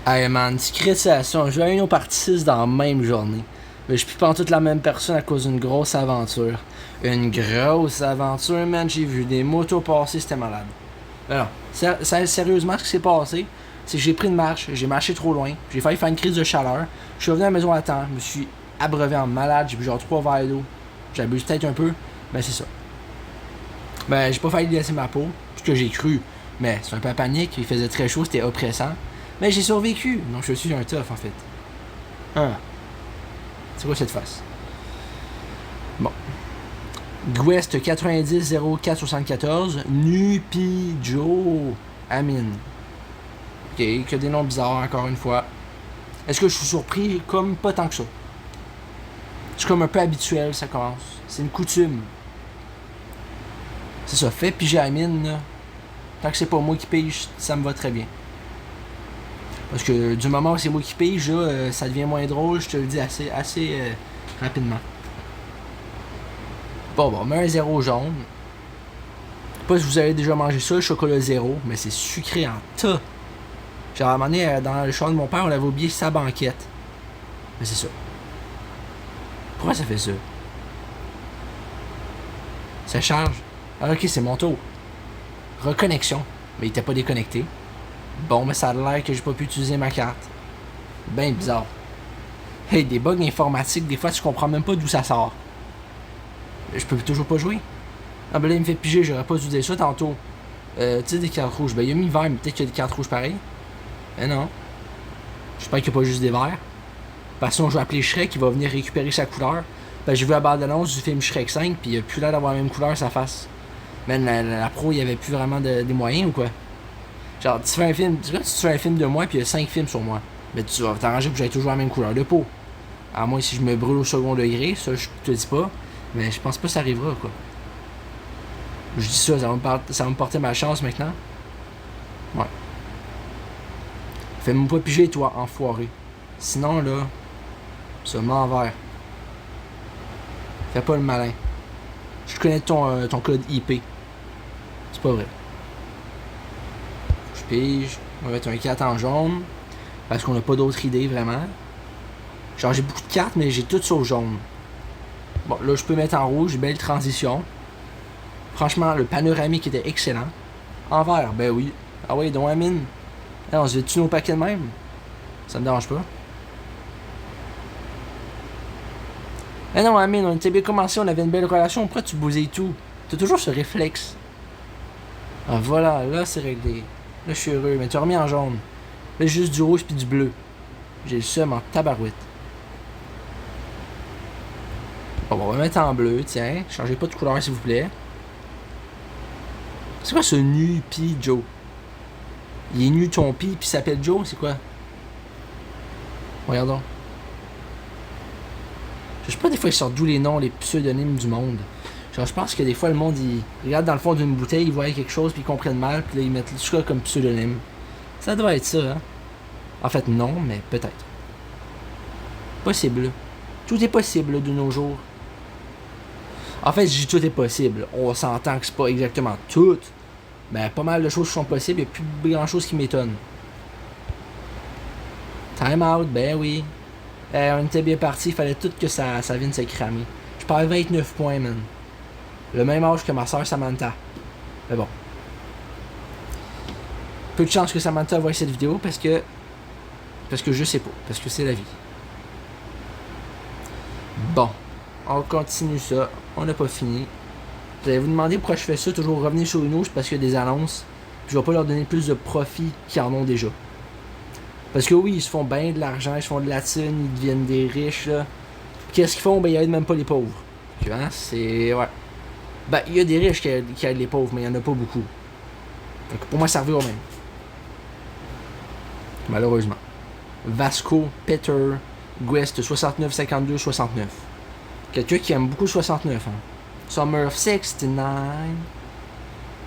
Hey man, discrétisation, j'ai eu une autre partie 6 dans la même journée. Mais je suis pas en toute la même personne à cause d'une grosse aventure. Une grosse aventure, man. J'ai vu des motos passer, c'était malade. Alors, sérieusement, ce qui s'est passé, c'est que j'ai pris une marche, j'ai marché trop loin, j'ai failli faire une crise de chaleur. Je suis revenu à la maison à temps, je me suis abreuvé en malade, j'ai bu genre 3 verres d'eau. J'abuse peut-être un peu, mais c'est ça. Ben, j'ai pas failli laisser ma peau, ce que j'ai cru. Mais c'est un peu panique, il faisait très chaud, c'était oppressant. Mais j'ai survécu, donc je suis un tough en fait. Ah, c'est quoi cette face? Bon. Gwest 90 04 74, Nupijo Amin. Ok, que des noms bizarres encore une fois. Est-ce que je suis surpris? Comme pas tant que ça. C'est comme un peu habituel, ça commence. C'est une coutume. C'est ça, fait piger Amin, là. Tant que c'est pas moi qui pige, ça me va très bien. Parce que du moment où c'est moi qui pige, là, ça devient moins drôle, je te le dis assez rapidement. Bon, on met un zéro jaune. Je sais pas si vous avez déjà mangé ça, le chocolat zéro, mais c'est sucré en tas. Genre, à un moment donné, dans le champ de mon père, on avait oublié sa banquette. Mais c'est ça. Pourquoi ça fait ça? Ça charge. Ah, ok, c'est mon tour. Reconnexion. Mais il était pas déconnecté. Bon, mais ça a l'air que j'ai pas pu utiliser ma carte. Ben bizarre. Hey, des bugs informatiques, des fois tu comprends même pas d'où ça sort. Je peux toujours pas jouer. Ah ben là il me fait piger, j'aurais pas dû dire ça tantôt. Tu sais des cartes rouges, ben il a mis vert, mais peut-être qu'il y a des cartes rouges pareilles. Eh non. J'espère qu'il n'y a pas juste des verts. Parce que je vais appeler Shrek, il va venir récupérer sa couleur. Ben j'ai vu la bande-annonce du film Shrek 5, puis il a plus l'air d'avoir la même couleur sa face. Man, la pro, il y avait plus vraiment des moyens ou quoi? Genre, tu fais un film, tu fais un film de moi, puis il y a 5 films sur moi. Mais tu vas t'arranger pour que j'aie toujours la même couleur de peau. À moins si je me brûle au second degré, ça je te dis pas. Mais je pense pas que ça arrivera, quoi. Je dis ça, ça va me porter ma chance maintenant. Ouais. Fais-moi pas piger, toi, enfoiré. Sinon, là, ça m'envers. Fais pas le malin. Je connais ton code IP. C'est pas vrai. Je pige. On va mettre un 4 en jaune. Parce qu'on n'a pas d'autres idées, vraiment. Genre, j'ai beaucoup de cartes, mais j'ai toutes sur jaune. Bon, là, je peux mettre en rouge. Belle transition. Franchement, le panoramique était excellent. En vert, ben oui. Ah oui, donc Amine. On se fait-tu nos paquets de même? Ça me dérange pas. Eh non, Amine, on était bien commencé, on avait une belle relation. Pourquoi tu bousilles tout? T'as toujours ce réflexe. Ah voilà, là c'est réglé. Là je suis heureux, mais tu as remis en jaune. Là juste du rouge puis du bleu. J'ai le seum en tabarouette. Bon, on va mettre en bleu, tiens. Changez pas de couleur s'il vous plaît. C'est quoi ce nu pi Joe? Il est nu ton pi puis s'appelle Joe, c'est quoi? Regardons. Je sais pas des fois ils sortent d'où les noms, les pseudonymes du monde. Genre je pense que des fois le monde il regarde dans le fond d'une bouteille, ils voient quelque chose puis ils comprennent mal puis là ils mettent tout ça comme pseudonyme. Ça doit être ça, hein? En fait non, mais peut-être. Possible. Tout est possible de nos jours. En fait, je dis tout est possible. On s'entend que c'est pas exactement tout. Mais pas mal de choses sont possibles, il n'y a plus grand chose qui m'étonne. Time out, ben oui. On était bien parti, il fallait tout que ça vienne se cramer. Je perds 29 points, man. Le même âge que ma soeur Samantha. Mais bon. Peu de chance que Samantha voie cette vidéo parce que je sais pas. Parce que c'est la vie. Bon. On continue ça. On n'a pas fini. Vous allez vous demander pourquoi je fais ça, toujours revenir sur une autre, parce qu'il y a des annonces. Puis je vais pas leur donner plus de profit qu'ils en ont déjà. Parce que oui, ils se font bien de l'argent, ils se font de la thune, ils deviennent des riches, là. Qu'est-ce qu'ils font? Ben, ils aident même pas les pauvres. Tu vois, c'est... Ouais. Ben, il y a des riches qui aident les pauvres, mais il y en a pas beaucoup. Donc, pour moi, ça revient au même. Malheureusement. Vasco, Peter, Guest, 69, 52, 69. Quelqu'un qui aime beaucoup 69, hein. Summer of 69.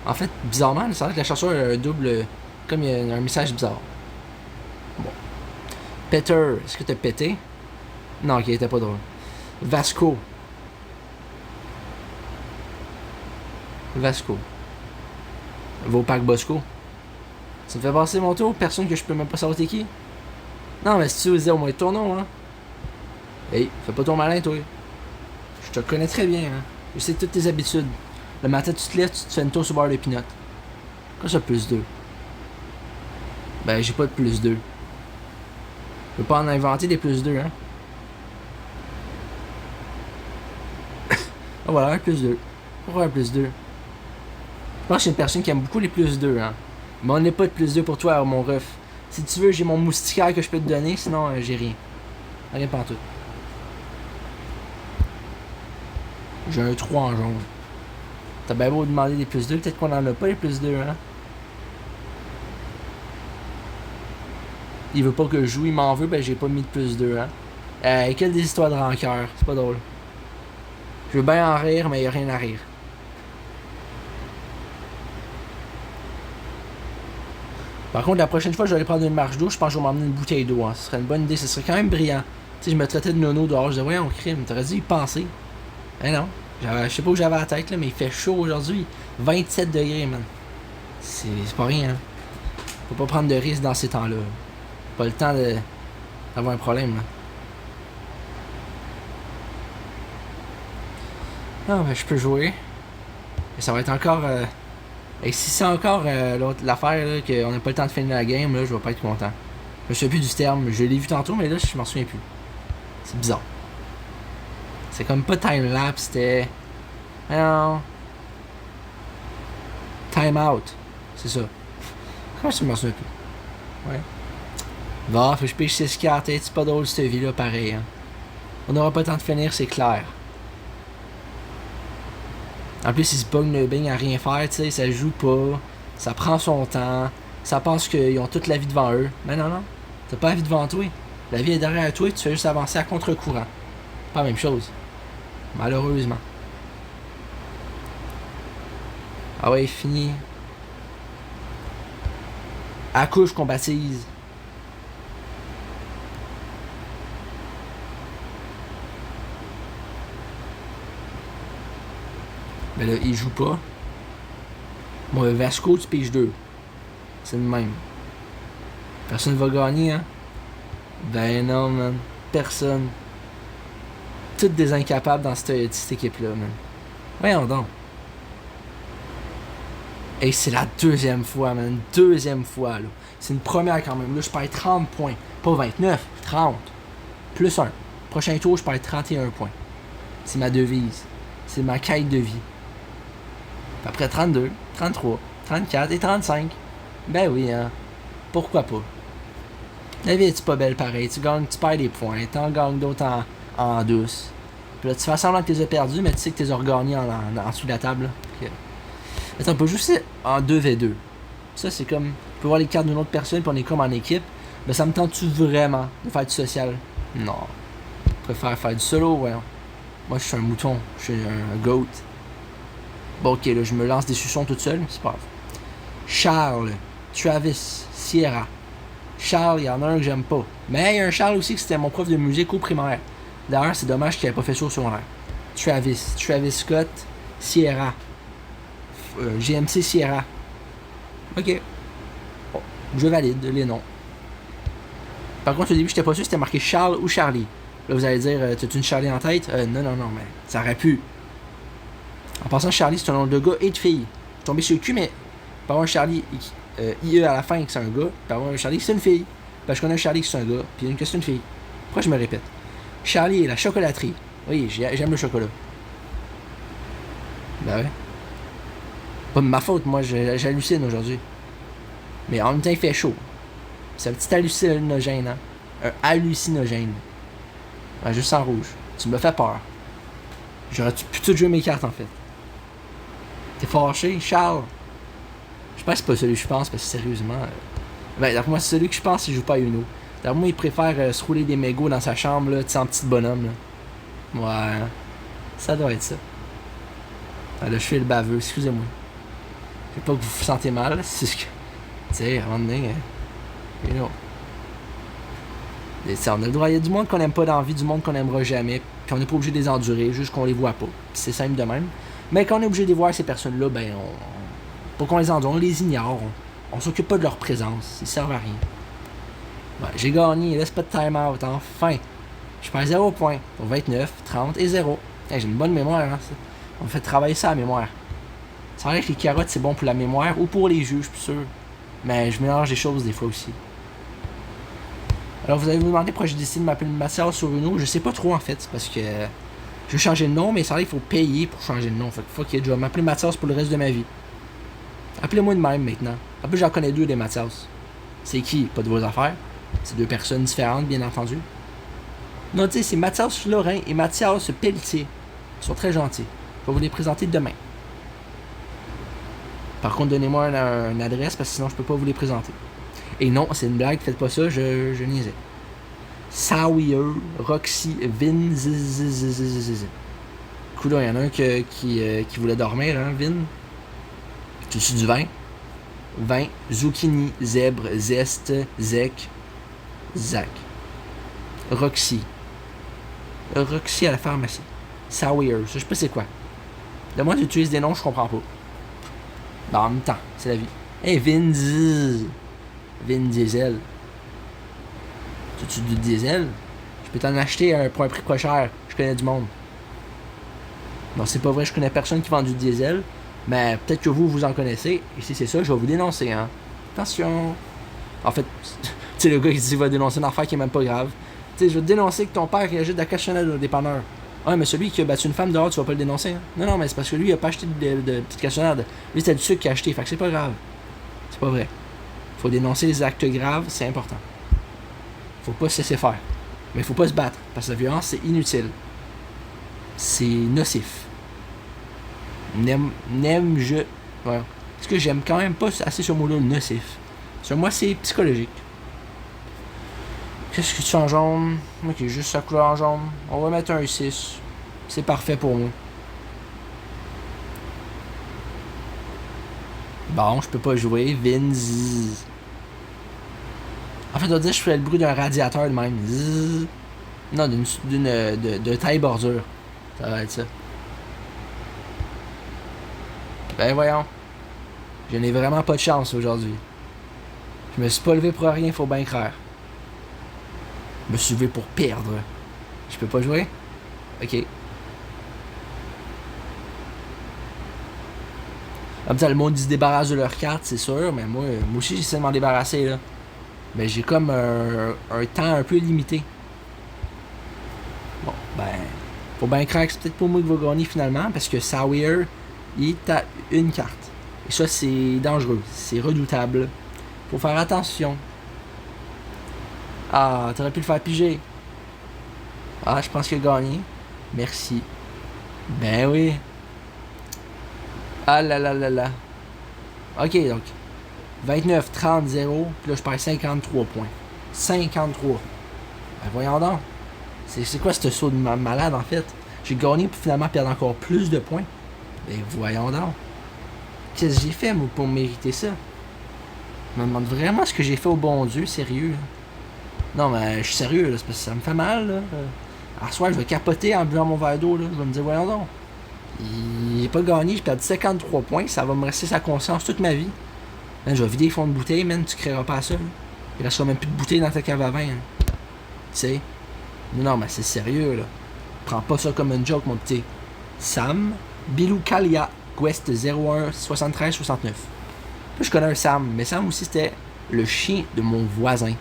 En fait, bizarrement, ça a l'air que la chanson a un double... Comme il y a un message bizarre. Bon. Peter, est-ce que t'as pété? Non, qui était pas drôle. Vasco. Vasco. Va au parc Bosco. Ça me fait passer mon tour, personne que je peux même pas savoir t'es qui. Non, mais si tu osais au moins ton nom, hein. Hey, fais pas ton malin, toi. Je te connais très bien, hein. Je sais toutes tes habitudes. Le matin, tu te lèves, tu te fais une toast au beurre de pinot. Quoi ça, plus 2? Ben, j'ai pas de plus 2. Je peux pas en inventer des plus 2, hein. Ah voilà, un plus 2. Pourquoi un plus 2? Je pense que je suis une personne qui aime beaucoup les plus 2, hein. Mais on n'est pas de plus 2 pour toi, mon ref. Si tu veux, j'ai mon moustiquaire que je peux te donner, sinon j'ai rien. Rien pas en tout. J'ai un 3 en jaune. T'as bien beau demander des plus 2, peut-être qu'on en a pas les plus 2, hein. Il veut pas que je joue, il m'en veut, ben j'ai pas mis de plus 2, hein. Quelle des histoires de rancœur, c'est pas drôle. Je veux bien en rire, mais y a rien à rire. Par contre, la prochaine fois que je vais aller prendre une marche d'eau, je pense que je vais m'emmener une bouteille d'eau, hein. Ce serait une bonne idée, ce serait quand même brillant. Tu sais, je me traitais de nono dehors, je disais, voyons, crime, t'aurais dû y penser. Eh non, je sais pas où j'avais la tête, là, mais il fait chaud aujourd'hui. 27 degrés, man. C'est pas rien, hein. Faut pas prendre de risques dans ces temps-là. Pas le temps d'avoir un problème, là. Non, ben, je peux jouer. Et ça va être encore. Et si c'est encore l'affaire, là, qu'on n'a pas le temps de finir la game, là, je vais pas être content. Je me souviens plus du terme. Je l'ai vu tantôt, mais là, je m'en souviens plus. C'est bizarre. C'est comme pas time-lapse, c'était. Non. Time-out. C'est ça. Comment je m'en souviens plus? Ouais. Bon, faut que je pêche 6 cartes, c'est pas drôle cette vie-là, pareil. Hein. On n'aura pas le temps de finir, c'est clair. En plus, ils se pognent le bing à rien faire, tu sais, ça joue pas, ça prend son temps, ça pense qu'ils ont toute la vie devant eux. Mais non, non, t'as pas la vie devant toi. La vie est derrière toi, tu fais juste avancer à contre-courant. Pas la même chose. Malheureusement. Ah ouais, fini. Accouche qu'on baptise. Mais là, il joue pas. Moi, Vasco, tu piges 2. C'est le même. Personne va gagner, hein? Ben non, man. Personne. Toutes des incapables dans cette équipe-là, man. Voyons donc. Et c'est la deuxième fois, man. Deuxième fois, là. C'est une première quand même. Là, je perds 30 points. Pas 29, 30. Plus 1. Prochain tour, je perds 31 points. C'est ma devise. C'est ma quête de vie. Après 32, 33, 34 et 35. Ben oui, hein. Pourquoi pas? La vie est pas belle pareil. Tu gagnes, tu perds des points. T'en gagnes d'autres en douce. Puis là, tu fais semblant que tu les as perdus, mais tu sais que tu les as regagnés en dessous de la table. Okay. Attends, on peut juste en 2v2. Ça, c'est comme. On peut voir les cartes d'une autre personne, puis on est comme en équipe. Mais ça me tente-tu vraiment de faire du social? Non. Je préfère faire du solo, ouais. Moi, je suis un mouton. Je suis un goat. Bon, ok, là, je me lance des suçons toute seule, c'est pas grave. Charles, Travis, Sierra. Charles, il y en a un que j'aime pas. Mais il y a un Charles aussi que c'était mon prof de musique au primaire. D'ailleurs, c'est dommage qu'il n'ait pas fait ça au secondaire. Travis Scott, Sierra. GMC Sierra. Ok. Bon, je valide les noms. Par contre, au début, j'étais pas sûr si c'était marqué Charles ou Charlie. Là, vous allez dire, t'as-tu une Charlie en tête? Non, mais ça aurait pu. En passant, Charlie, c'est un nom de gars et de fille. Je suis tombé sur le cul, mais par un Charlie, IE à la fin, que c'est un gars, par un Charlie, c'est une fille. Parce que je connais un Charlie qui c'est un gars, puis une que c'est une fille. Pourquoi je me répète? Charlie et la chocolaterie. Oui, j'aime le chocolat. Ben ouais. Pas de ma faute, moi, j'hallucine aujourd'hui. Mais en même temps, il fait chaud. C'est un petit hallucinogène, hein. Un hallucinogène. Ouais, juste en rouge. Tu me fais peur. J'aurais pu tout jouer mes cartes, en fait. T'es fâché, Charles? Je pense que c'est pas celui que je pense, parce que sérieusement... Ben, d'après moi, c'est celui que je pense, il joue pas à Uno. D'après moi, il préfère se rouler des mégots dans sa chambre, là, tu sais, en petit bonhomme, là. Ouais. Ça doit être ça. Ah, là, je fais le baveux, excusez-moi. Je veux pas que vous vous sentez mal, c'est ce que... Tu sais, à un moment donné... You know. Et, on a le droit, il y a du monde qu'on aime pas dans la vie, du monde qu'on aimera jamais, puis on n'est pas obligé de les endurer, juste qu'on les voit pas. C'est simple de même. Mais quand on est obligé de les voir, ces personnes-là, ben, pour qu'on les endure, on les ignore, on s'occupe pas de leur présence, ils servent à rien. Ouais, j'ai gagné, laisse pas de time-out, enfin. Je perds 0 points pour 29, 30 et 0. Hey, j'ai une bonne mémoire, hein, ça. On me fait travailler ça à la mémoire. Ça vrai que les carottes, c'est bon pour la mémoire ou pour les jeux, je suis plus sûr. Mais je mélange des choses des fois aussi. Alors vous allez vous demander pourquoi j'ai décidé de m'appeler Mathias sur Uno. Je sais pas trop en fait, c'est parce que je veux changer de nom, mais ça vrai qu'il faut payer pour changer de nom. Fait que fuck it, je vais m'appeler Mathias pour le reste de ma vie. Appelez-moi de même maintenant. En plus j'en connais deux des Mathias. C'est qui? Pas de vos affaires. C'est deux personnes différentes, bien entendu. Non, tu sais, c'est Mathias Lorrain et Mathias Pelletier. Ils sont très gentils. Je vais vous les présenter demain. Par contre, donnez-moi une adresse parce que sinon je peux pas vous les présenter. Et non, c'est une blague, faites pas ça, je niaisais. Sawyer, Roxy, Vin, Coudon, il y en a un qui voulait dormir, hein, Vin. Tu du vin? Vin, zucchini, zèbre, zeste, zec, zac. Roxy. Roxy à la pharmacie. Sawyer, je sais pas c'est quoi. De moi, tu utilises des noms, je comprends pas. Ben, en même temps, c'est la vie. Hey, Vin Diesel. Tu du diesel? Je peux t'en acheter pour un prix pas cher. Je connais du monde. Non, c'est pas vrai, je connais personne qui vend du diesel. Mais peut-être que vous en connaissez. Et si c'est ça, je vais vous dénoncer, hein. Attention. En fait, tu sais, le gars qui dit qu'il va dénoncer une affaire qui est même pas grave. Tu sais, je vais te dénoncer que ton père réagit de la cassonade au dépanneur. Ah, mais celui qui a battu une femme dehors, tu vas pas le dénoncer, hein? Non, mais c'est parce que lui, il a pas acheté de petite cassonade. Lui, c'était du sucre qu'il a acheté. Fait que c'est pas grave. C'est pas vrai. Faut dénoncer les actes graves, c'est important. Faut pas se laisser faire. Mais faut pas se battre, parce que la violence, c'est inutile. C'est nocif. Je... Ouais. Parce que j'aime quand même pas assez ce mot-là, nocif. Sur moi, c'est psychologique. Qu'est-ce que tu en jaune? Ok, juste sa couleur en jaune. On va mettre un 6. C'est parfait pour moi. Bon, je peux pas jouer. Vinz. En fait, on va dire que je fais le bruit d'un radiateur de même. Zzz. Non, de taille bordure. Ça va être ça. Ben voyons. Je n'ai vraiment pas de chance aujourd'hui. Je me suis pas levé pour rien, faut bien croire. Je me suis levé pour perdre. Je peux pas jouer? Ok. Comme ça, le monde se débarrasse de leurs cartes, c'est sûr, mais moi aussi j'essaie de m'en débarrasser là. Mais j'ai comme un temps un peu limité. Bon, ben, faut bien craquer, c'est peut-être pas moi qui va gagner finalement, parce que Sawyer, il est à une carte. Et ça, c'est dangereux, c'est redoutable. Faut faire attention. Ah, t'aurais pu le faire piger. Ah, je pense qu'il a gagné. Merci. Ben oui. Ah là là là là. Ok, donc. 29, 30, 0. Puis là, je perds 53 points. 53. Ben voyons donc. C'est quoi ce saut de malade, en fait? J'ai gagné pour finalement perdre encore plus de points. Ben voyons donc. Qu'est-ce que j'ai fait, moi, pour mériter ça? Je me demande vraiment ce que j'ai fait au bon Dieu, sérieux. Non, mais je suis sérieux, là, c'est parce que ça me fait mal, là. À soir, je vais capoter en buvant mon verre d'eau, là. Je vais me dire, voyons donc. Il n'est pas gagné, j'ai perdu 53 points, ça va me rester sa conscience toute ma vie. Man, je vais vider les fonds de bouteille, man, tu créeras pas ça, là. Il restera même plus de bouteilles dans ta cave à vin, hein. Tu sais. Non, mais c'est sérieux, là. Prends pas ça comme une joke, mon petit. Sam, Bilou Kalia, Quest 01 73 69. Puis je connais un Sam, mais Sam aussi c'était le chien de mon voisin.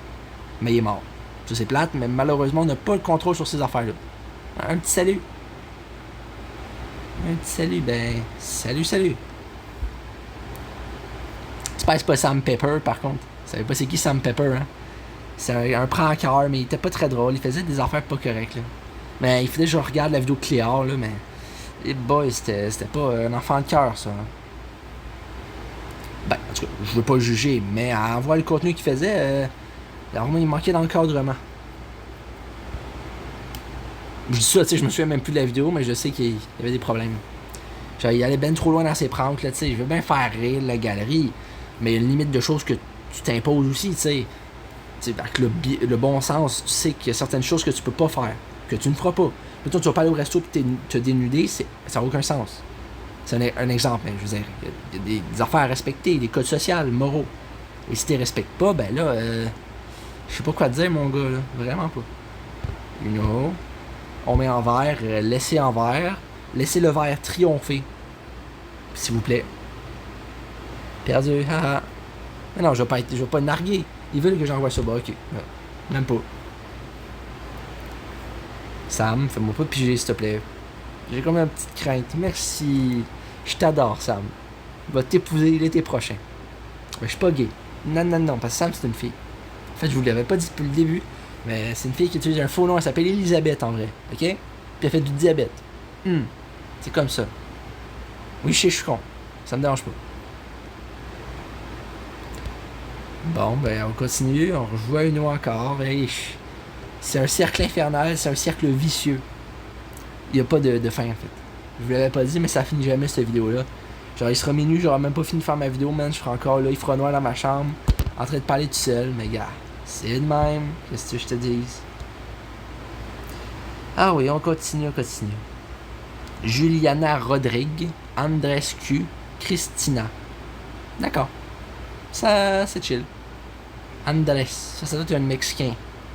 Mais il est mort. Ça c'est plate, mais malheureusement on n'a pas le contrôle sur ces affaires-là. Un petit salut. Un petit salut, ben. Salut. Tu pèses pas Sam Pepper par contre. Tu savais pas c'est qui Sam Pepper, hein? C'est un pranker, mais il était pas très drôle. Il faisait des affaires pas correctes, là. Mais il fallait que je regarde la vidéo Cléar, là, mais. Et boy, c'était pas un enfant de cœur, ça. Ben, en tout cas, je veux pas le juger, mais à voir le contenu qu'il faisait, vraiment, il manquait d'encadrement. Je dis ça, tu sais, je me souviens même plus de la vidéo, mais je sais qu'il y avait des problèmes. Genre, il allait ben trop loin dans ses pranks, là, tu sais. Je veux bien faire rire la galerie, mais il y a une limite de choses que tu t'imposes aussi, tu sais. Avec le bon sens, tu sais qu'il y a certaines choses que tu peux pas faire, que tu ne feras pas. Mettons, tu vas pas aller au resto et te dénuder, ça n'a aucun sens. C'est un exemple, hein, je veux dire. Il y a des affaires à respecter, des codes sociaux, moraux. Et si tu les respectes pas, ben là, Je sais pas quoi te dire, mon gars, là. Vraiment pas. Uno. On met en vert, laissez en vert. Laissez le vert triompher. S'il vous plaît. Perdu, haha. Mais non, je vais pas narguer. Ils veulent que j'envoie ça bas, ok. Même pas. Sam, fais-moi pas piger, s'il te plaît. J'ai comme une petite crainte. Merci. Je t'adore, Sam. Va t'épouser l'été prochain. Mais je suis pas gay. Non, non, non, parce que Sam, c'est une fille. En fait, je vous l'avais pas dit depuis le début, mais c'est une fille qui utilise un faux nom. Elle s'appelle Elisabeth, en vrai. Ok? Puis elle fait du diabète. C'est comme ça. Oui, je suis con. Ça me dérange pas. Bon, ben, on continue. On rejoue à une encore. Hey, c'est un cercle infernal. C'est un cercle vicieux. Il n'y a pas de fin, en fait. Je vous l'avais pas dit, mais ça finit jamais, cette vidéo-là. Genre, il sera minuit, j'aurai même pas fini de faire ma vidéo, man. Je serai encore là, il fera noir dans ma chambre, en train de parler tout seul. Mais gars, c'est de même. Qu'est-ce que je te dise? Ah oui, on continue. Juliana Rodrigue, Andrescu, Christina. D'accord. Ça, c'est chill. Andres, ça doit être un Mexicain.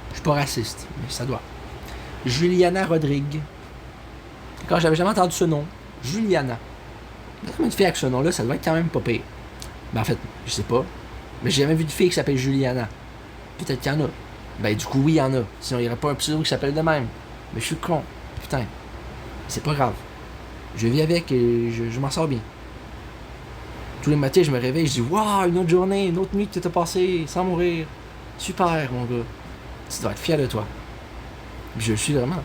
Je suis pas raciste, mais ça doit. Juliana Rodrigue. D'accord, j'avais jamais entendu ce nom. Juliana. Comme une fille avec ce nom-là, ça doit être quand même pas pire. Ben en fait, je sais pas. Mais j'ai jamais vu de fille qui s'appelle Juliana. Peut-être qu'il y en a. Ben du coup, oui, il y en a. Sinon, il n'y aurait pas un pseudo qui s'appelle de même. Mais je suis con. Putain. C'est pas grave. Je vis avec et je m'en sors bien. Tous les matins, je me réveille, je dis waouh, une autre journée, une autre nuit que t'as passée sans mourir. Super, mon gars. Tu dois être fier de toi. Je le suis vraiment.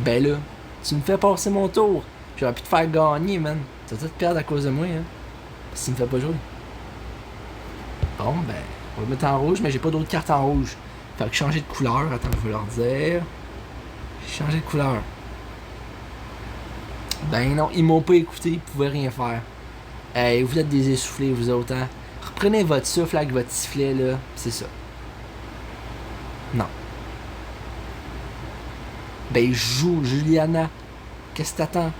Ben là, tu me fais passer mon tour. J'aurais pu te faire gagner, man. Tu vas tout perdre à cause de moi, hein. Parce que tu me fais pas jouer. Bon, ben, on va le mettre en rouge, mais j'ai pas d'autres cartes en rouge. Fait que changer de couleur. Attends, je vais leur dire. J'ai changé de couleur. Ben non, ils m'ont pas écouté, ils pouvaient rien faire. Hey, vous êtes des essoufflés, vous autres, hein. Reprenez votre souffle avec votre sifflet, là. C'est ça. Non. Ben, joue, Juliana. Qu'est-ce que t'attends?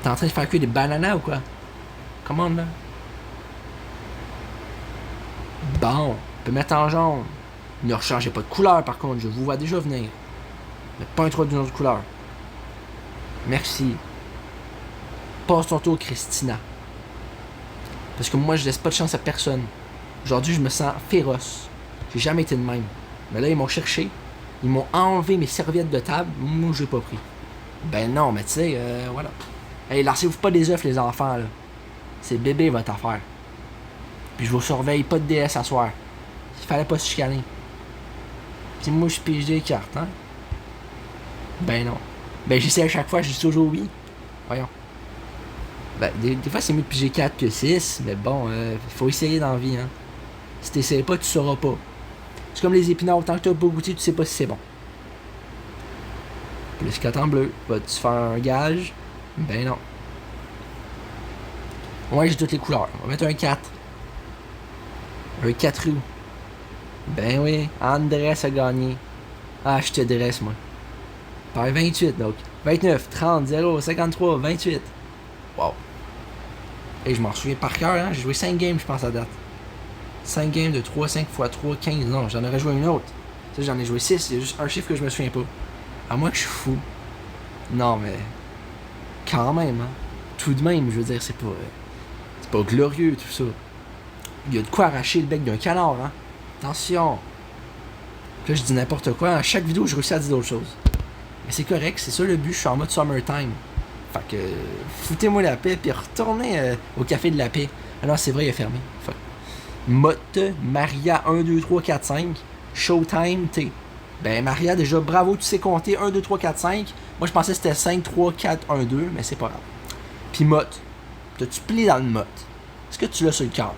T'es en train de faire cuire des bananas ou quoi? Comment là? Bon, on peut mettre en jaune. Ne rechangez pas de couleur par contre, je vous vois déjà venir. Mais pas un trop d'une autre couleur. Merci. Passe ton tour, Christina. Parce que moi, je laisse pas de chance à personne. Aujourd'hui, je me sens féroce. J'ai jamais été de même. Mais là, ils m'ont cherché. Ils m'ont enlevé mes serviettes de table. Moi, j'ai pas pris. Ben non, mais tu sais, voilà. Hey, lancez-vous pas des œufs, les enfants, là. C'est bébé, votre affaire. Puis je vous surveille, pas de DS à soir. Il fallait pas se chicaner. Puis moi, je pige des cartes, hein. Ben non. Ben j'essaie à chaque fois, je dis toujours oui. Voyons. Ben, des fois, c'est mieux de piger 4 que 6, mais bon, faut essayer dans la vie, hein. Si t'essayes pas, tu sauras pas. C'est comme les épinards, tant que t'as pas goûté, tu sais pas si c'est bon. Plus 4 en bleu. Vas-tu faire un gage? Ben non. Ouais, j'ai toutes les couleurs. On va mettre un 4. Un 4 roues. Ben oui, Andrés a gagné. Ah, je te dresse, moi. Par 28, donc. 29, 30, 0, 53, 28. Wow. Et je m'en souviens par cœur, hein. J'ai joué 5 games, je pense, à date. 5 games de 3, 5 x 3, 15. Non, j'en aurais joué une autre. Ça, j'en ai joué 6. Il y a juste un chiffre que je me souviens pas. À moins que je suis fou. Non, mais. Quand même, hein. Tout de même, je veux dire, c'est pas glorieux, tout ça. Il y a de quoi arracher le bec d'un canard, hein. Attention. Là, je dis n'importe quoi. À chaque vidéo, je réussis à dire d'autres choses. Mais c'est correct, c'est ça le but. Je suis en mode summertime. Fait que. Foutez-moi la paix, puis retournez au café de la paix. Ah non, c'est vrai, il est fermé. Fuck. Motte, Maria 1, 2, 3, 4, 5. Showtime, T. Ben, Maria, déjà, bravo, tu sais compter 1, 2, 3, 4, 5. Moi, je pensais que c'était 5, 3, 4, 1, 2, mais c'est pas grave. Puis Motte. T'as-tu plié dans le Motte? Est-ce que tu l'as sur le cœur?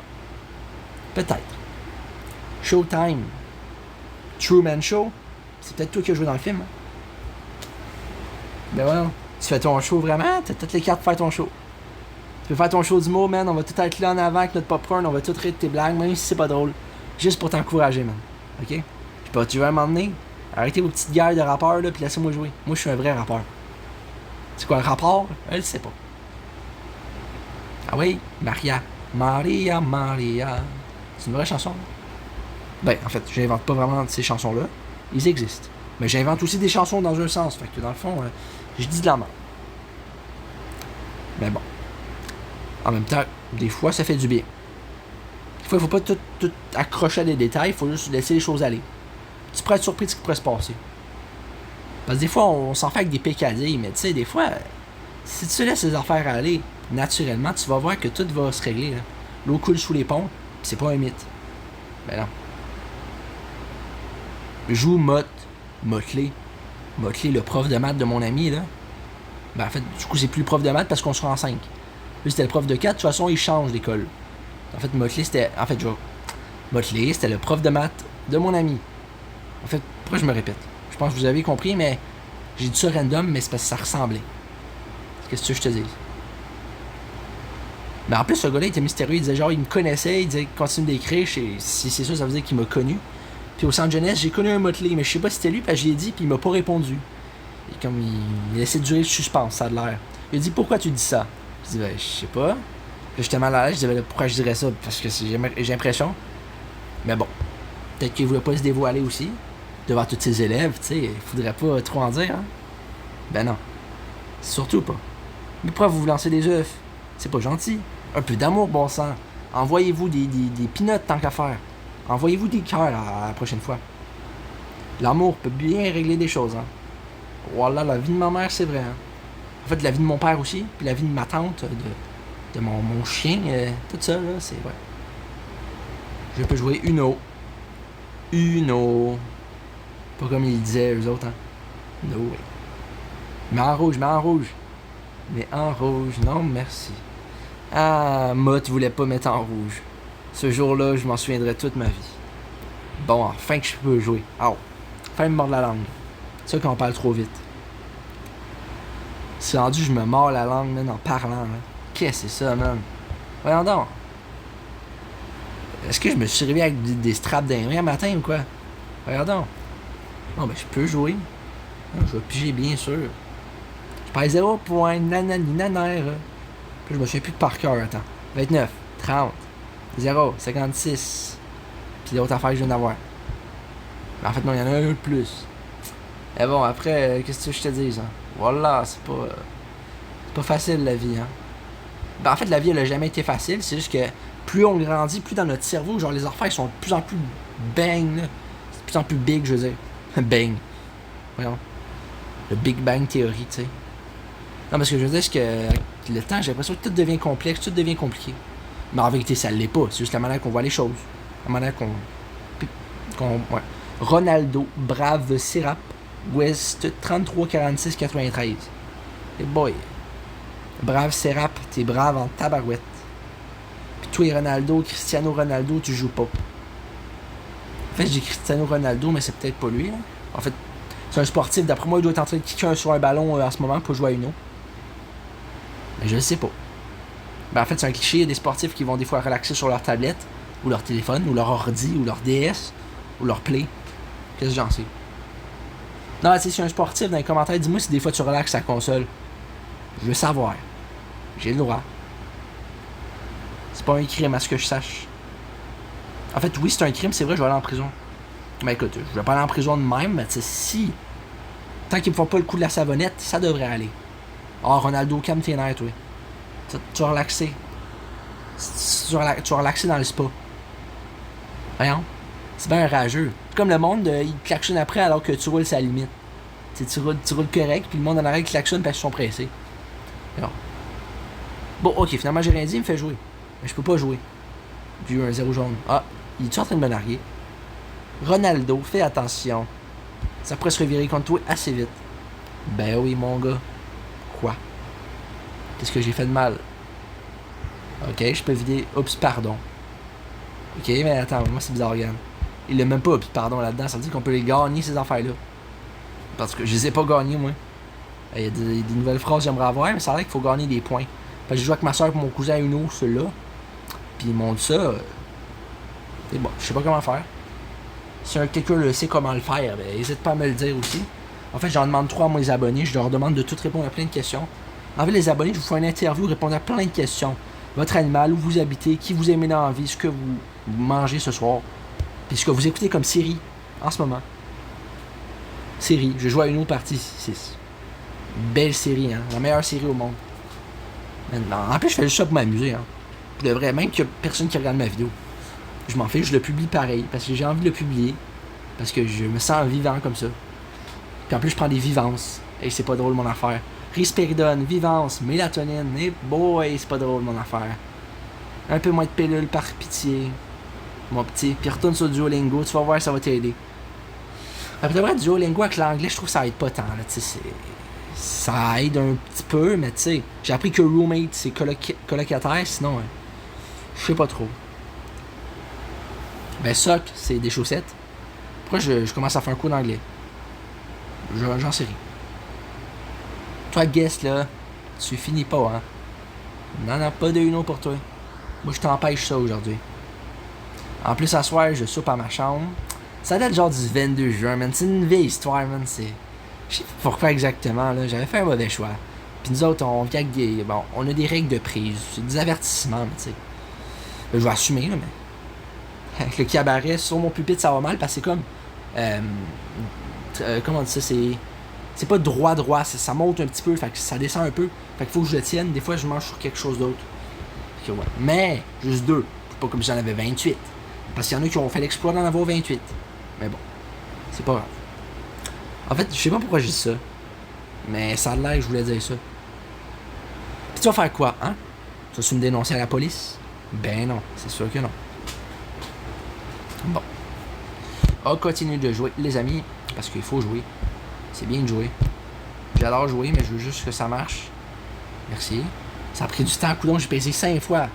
Peut-être. Showtime. Truman Show. C'est peut-être toi qui as joué dans le film. Hein? Ben ouais. Tu fais ton show vraiment? T'as toutes les cartes pour faire ton show. Tu peux faire ton show d'humour, man. On va tout être là en avant avec notre popcorn. On va tout rire de tes blagues, même si c'est pas drôle. Juste pour t'encourager, man. Ok? Puis pas, tu veux à un moment donné? Arrêtez vos petites guerres de rappeurs, là, puis laissez-moi jouer. Moi, je suis un vrai rappeur. C'est quoi un rapport? Elle le sait pas. Ah oui? Maria. Maria, Maria. C'est une vraie chanson. Ben, en fait, j'invente pas vraiment ces chansons-là. Ils existent. Mais j'invente aussi des chansons dans un sens. Fait que dans le fond, je dis de la merde. Mais bon. En même temps, des fois, ça fait du bien. Des fois, il faut pas tout accrocher à des détails. Il faut juste laisser les choses aller. Tu pourrais être surpris de ce qui pourrait se passer. Parce que des fois, on s'en fait avec des pécadilles. Mais tu sais, des fois, si tu laisses les affaires aller, naturellement, tu vas voir que tout va se régler. Là. L'eau coule sous les ponts. C'est pas un mythe. Ben non. Joue Motley, le prof de maths de mon ami, là. Ben, en fait, du coup, c'est plus le prof de maths parce qu'on sera en 5. Lui, c'était le prof de 4. De toute façon, il change d'école. En fait, Motley, c'était. En fait, Motley, c'était le prof de maths de mon ami. En fait, pourquoi je me répète? Je pense que vous avez compris, mais j'ai dit ça random, mais c'est parce que ça ressemblait. Qu'est-ce que tu veux que je te dise? Mais en plus, ce gars-là, il était mystérieux. Il disait genre, il me connaissait, il disait, continue d'écrire. Si c'est ça, ça veut dire qu'il m'a connu. Puis au centre jeunesse, j'ai connu un Motley, mais je sais pas si c'était lui, parce que je l'ai dit, puis il m'a pas répondu. Et comme il essaie de durer le suspense, ça a l'air. Il a dit, pourquoi tu dis ça? Je dis, ben, je sais pas. Puis j'étais mal à l'aise, je disais, ben, pourquoi je dirais ça? Parce que j'ai l'impression. Mais bon, peut-être qu'il voulait pas se dévoiler aussi, devant tous ses élèves, tu sais, il faudrait pas trop en dire, hein? Ben non. Surtout pas. Mais pourquoi vous lancez des œufs? C'est pas gentil. Un peu d'amour, bon sang. Envoyez-vous des peanuts tant qu'à faire. Envoyez-vous des cœurs à la prochaine fois. L'amour peut bien régler des choses, hein. Voilà, la vie de ma mère, c'est vrai, hein. En fait, la vie de mon père aussi, puis la vie de ma tante, de mon chien, tout ça, là, c'est vrai. Je peux jouer Uno. Pas comme ils disaient, eux autres, hein. No way. Mais en rouge. Mais en rouge, non merci. Ah, Mott voulait pas mettre en rouge. Ce jour-là, je m'en souviendrai toute ma vie. Bon, enfin que je peux jouer. Enfin, me mordre la langue. C'est ça quand on parle trop vite. C'est rendu, je me mords la langue, man, en parlant, là. Qu'est-ce que c'est ça, man? Voyons donc. Est-ce que je me suis réveillé avec des straps d'un main matin ou quoi? Voyons donc. Bon, ben, je peux jouer. Je vais piger, bien sûr. Je perds 0 points, nanani, nanère. Puis je me souviens plus de par cœur, attends. 29, 30, 0, 56. Puis l'autre affaire que je viens d'avoir. Mais en fait, non, il y en a un de plus. Et bon, après, qu'est-ce que je te dis, hein? Voilà, c'est pas facile la vie, hein. Ben, en fait, la vie, elle a jamais été facile. C'est juste que plus on grandit, plus dans notre cerveau, genre les affaires sont de plus en plus bang, là. C'est de plus en plus big, je veux dire. Bang. Voyons. Le Big Bang Theory, tu sais. Non, parce que je veux dire, c'est que le temps, j'ai l'impression que tout devient complexe, tout devient compliqué. Mais en vérité, ça l'est pas. C'est juste la manière qu'on voit les choses. La manière qu'on ouais. Ronaldo, brave Sirap, West 33 46 93. Et boy. Brave Sirap, t'es brave en tabarouette. Puis toi et Ronaldo, Cristiano Ronaldo, tu joues pas. En fait, j'ai Cristiano Ronaldo, mais c'est peut-être pas lui. Là. En fait, c'est un sportif. D'après moi, il doit être en train de kicker sur un ballon en ce moment pour jouer à Uno. Mais je le sais pas. Ben, en fait, c'est un cliché. Il y a des sportifs qui vont des fois relaxer sur leur tablette, ou leur téléphone, ou leur ordi, ou leur DS, ou leur play. Qu'est-ce que j'en sais? Non, tu sais, si un sportif dans les commentaires, dis-moi si des fois tu relaxes sa console. Je veux savoir. J'ai le droit. C'est pas un crime à ce que je sache. En fait, oui, c'est un crime, c'est vrai, je vais aller en prison. Mais écoute, je vais pas aller en prison de même, mais tu sais, si. Tant qu'ils me font pas le coup de la savonnette, ça devrait aller. Oh, Ronaldo, calme tes nerfs, toi. Tu vas relaxer. Tu vas relaxer dans le spa. Voyons. C'est bien rageux. Comme le monde, il klaxonne après alors que tu roules sa limite. Tu roules correct, puis le monde en arrière klaxonne parce qu'ils sont pressés. Alors. Bon, ok, finalement j'ai rien dit, il me fait jouer. Mais je peux pas jouer. J'ai eu un 0 jaune. Ah, il est en train de me narguer. Ronaldo, fais attention. Ça pourrait se revirer contre toi assez vite. Ben oui, mon gars. Quoi? Qu'est-ce que j'ai fait de mal? Ok, je peux vider. Oups, pardon. Ok, mais attends, moi c'est bizarre, regarde. Il l'a même pas, oups, pardon, là-dedans. Ça veut dire qu'on peut les gagner, ces affaires-là. Parce que je les ai pas gagnés, moi. Il y a des nouvelles phrases que j'aimerais avoir, mais ça a l'air qu'il faut gagner des points. Parce que j'ai joué avec ma soeur et mon cousin à Uno, ceux-là. Puis ils m'ont dit ça. Et bon, je sais pas comment faire. Si quelqu'un le sait comment le faire, ben, n'hésite pas à me le dire aussi. En fait, j'en demande 3 à mes abonnés. Je leur demande de tout répondre à plein de questions. En fait, les abonnés, je vous fais une interview, répondre à plein de questions. votre animal, où vous habitez, qui vous aimez dans la vie, ce que vous mangez ce soir, puis ce que vous écoutez comme série en ce moment. Série, je joue à une autre partie 6. Belle série, hein, la meilleure série au monde. Maintenant, en plus, je fais juste ça pour m'amuser, hein. Je devrais, même qu'il y a personne qui regarde ma vidéo. Je m'en fiche, je le publie pareil, parce que j'ai envie de le publier, parce que je me sens vivant comme ça. Puis en plus, je prends des vivances, et c'est pas drôle mon affaire. Risperidone, vivance, mélatonine, et boy, c'est pas drôle mon affaire. Un peu moins de pilules par pitié, mon petit. Puis retourne sur Duolingo, tu vas voir, ça va t'aider. Après, vrai, Duolingo avec l'anglais, je trouve que ça aide pas tant, là, tu sais, ça aide un petit peu, mais tu sais, j'ai appris que roommate, c'est colocataire, sinon, je sais pas trop. Ben, sock, c'est des chaussettes. Pourquoi je commence à faire un cours d'anglais? J'en sais rien. Toi, guest, là, tu finis pas, hein. Non, pas de Uno pour toi. Moi, je t'empêche ça aujourd'hui. En plus, à soir, je soupe à ma chambre. Ça date genre du 22 juin, man. C'est une vieille histoire, man. C'est... Je sais pas pourquoi exactement, là. J'avais fait un mauvais choix. Puis nous autres, on vient avec des... Bon, on a des règles de prise. C'est des avertissements, mais tu sais. Je vais assumer, là, mais... Avec le cabaret, sur mon pupitre, ça va mal, parce que c'est comme... comment on dit ça? C'est pas droit, ça monte un petit peu, fait que ça descend un peu. Fait qu'il faut que je le tienne. Des fois, je mange sur quelque chose d'autre. Ouais. Mais, juste 2. C'est pas comme si j'en avais 28. Parce qu'il y en a qui ont fait l'exploit d'en avoir 28. Mais bon, c'est pas grave. En fait, je sais pas pourquoi je dis ça. Mais ça a l'air que je voulais dire ça. Puis tu vas faire quoi, hein? Tu vas-tu me dénoncer à la police? Ben non, c'est sûr que non. Bon. On continue de jouer, les amis, parce qu'il faut jouer. C'est bien de jouer. J'adore jouer, mais je veux juste que ça marche. Merci. Ça a pris du temps, coudonc, j'ai pesé 5 fois.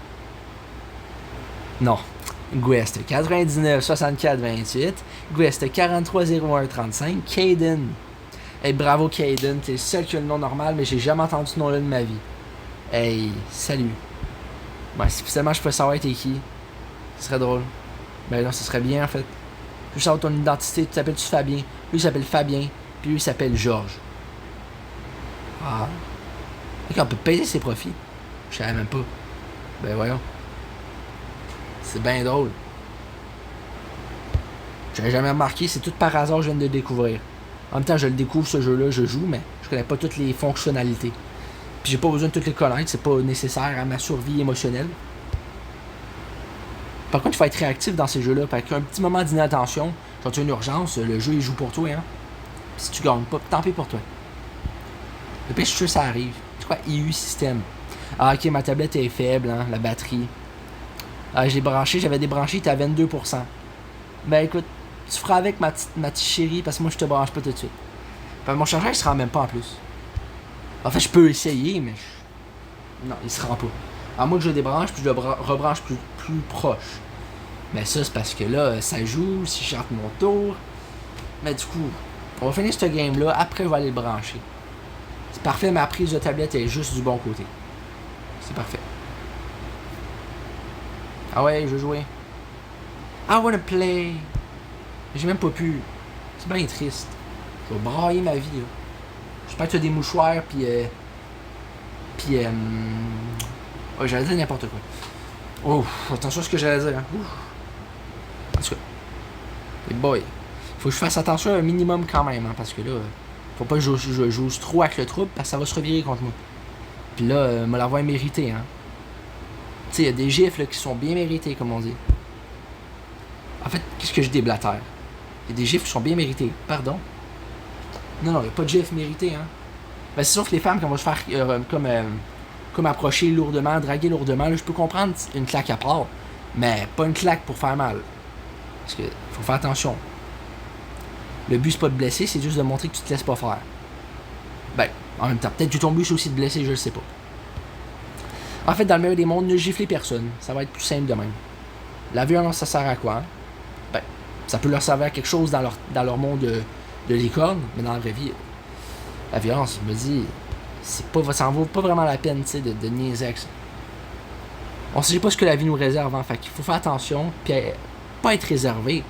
Non. Guest 99 64 28. Guest 43 01 35. Caden. Hey, bravo Caden, t'es le seul qui a le nom normal, mais j'ai jamais entendu ce nom-là de ma vie. Hey, salut. Ben, si seulement je peux savoir t'es qui, ce serait drôle. Ben non, ce serait bien en fait. Je veux savoir ton identité, tu t'appelles-tu Fabien? Lui il s'appelle Fabien, puis lui il s'appelle Georges. Ah. Et qu'on peut payer ses profits. Je savais même pas. Ben voyons. C'est bien drôle. J'avais jamais remarqué, c'est tout par hasard que je viens de le découvrir. En même temps, je le découvre ce jeu-là, je joue, mais je connais pas toutes les fonctionnalités. Puis j'ai pas besoin de toutes les connaître, c'est pas nécessaire à ma survie émotionnelle. Par contre, il faut être réactif dans ces jeux-là. Fait qu'un petit moment d'inattention, quand tu as une urgence, le jeu il joue pour toi, hein. Puis si tu gagnes pas, tant pis pour toi. Le pire, je suis sûr que ça arrive. C'est quoi, IU système? Ah, ok, ma tablette est faible, hein, la batterie. Ah, j'ai branché, j'avais débranché, il était à 22%. Ben écoute, tu feras avec ma petite chérie, parce que moi je te branche pas tout de suite. Ben, mon chargeur il se rend même pas en plus. En fait, je peux essayer, mais non, il se rend pas. À moins que je le débranche, puis je le rebranche plus proche. Mais ça, c'est parce que là, ça joue, si je chante mon tour. Mais du coup, on va finir ce game-là, après je vais aller le brancher. C'est parfait, ma prise de tablette est juste du bon côté. C'est parfait. Ah ouais, je veux jouer. I wanna play. J'ai même pas pu. C'est bien triste. Je vais brailler ma vie, là. J'espère que tu as des mouchoirs, puis oh, j'allais dire n'importe quoi. Oh, attention à ce que j'allais dire, hein. En tout cas. Hey boy. Faut que je fasse attention un minimum quand même, hein, parce que là, faut pas que je joue trop avec le trouble, parce que ça va se revirer contre moi. Puis là, me l'avoir mérité, hein. Tu sais, il y a des gifs là, qui sont bien mérités, comme on dit. En fait, qu'est-ce que je déblatère? Il y a des gifs qui sont bien mérités. Pardon? Non, il n'y a pas de gifs mérités, hein. Ben, c'est sûr que les femmes, quand on va se faire comme approcher lourdement, draguer lourdement, là, je peux comprendre une claque à part, mais pas une claque pour faire mal. Parce que faut faire attention. Le but, c'est pas de blesser, c'est juste de montrer que tu te laisses pas faire. Ben, en même temps, peut-être que ton but, c'est aussi de blesser, je le sais pas. En fait, dans le meilleur des mondes, ne giflez personne. Ça va être plus simple de même. La violence, ça sert à quoi? Hein? Ben, ça peut leur servir à quelque chose dans leur monde de licorne, mais dans la vraie vie, la violence, je me dis, ça en vaut pas vraiment la peine, tu sais, de niaiser avec ça. On sait pas ce que la vie nous réserve, hein, fait qu'il faut faire attention, puis pas être réservé,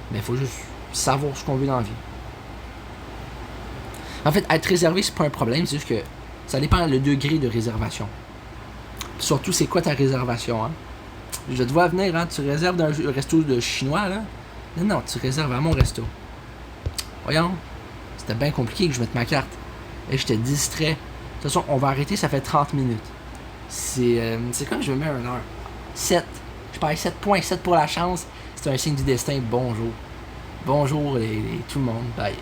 mais il faut juste savoir ce qu'on veut dans la vie. En fait, être réservé, c'est pas un problème, c'est juste que ça dépend le degré de réservation. Surtout, c'est quoi ta réservation, hein? Je te vois venir, hein? Tu réserves d'un resto de chinois, là? Non, non, tu réserves à mon resto. Voyons, c'était bien compliqué que je mette ma carte. Et je te distrais. De toute façon, on va arrêter, ça fait 30 minutes. C'est comme je me mets un heure. 7. Je paye 7,7 pour la chance. C'est un signe du destin. Bonjour. Bonjour tout le monde. Bye.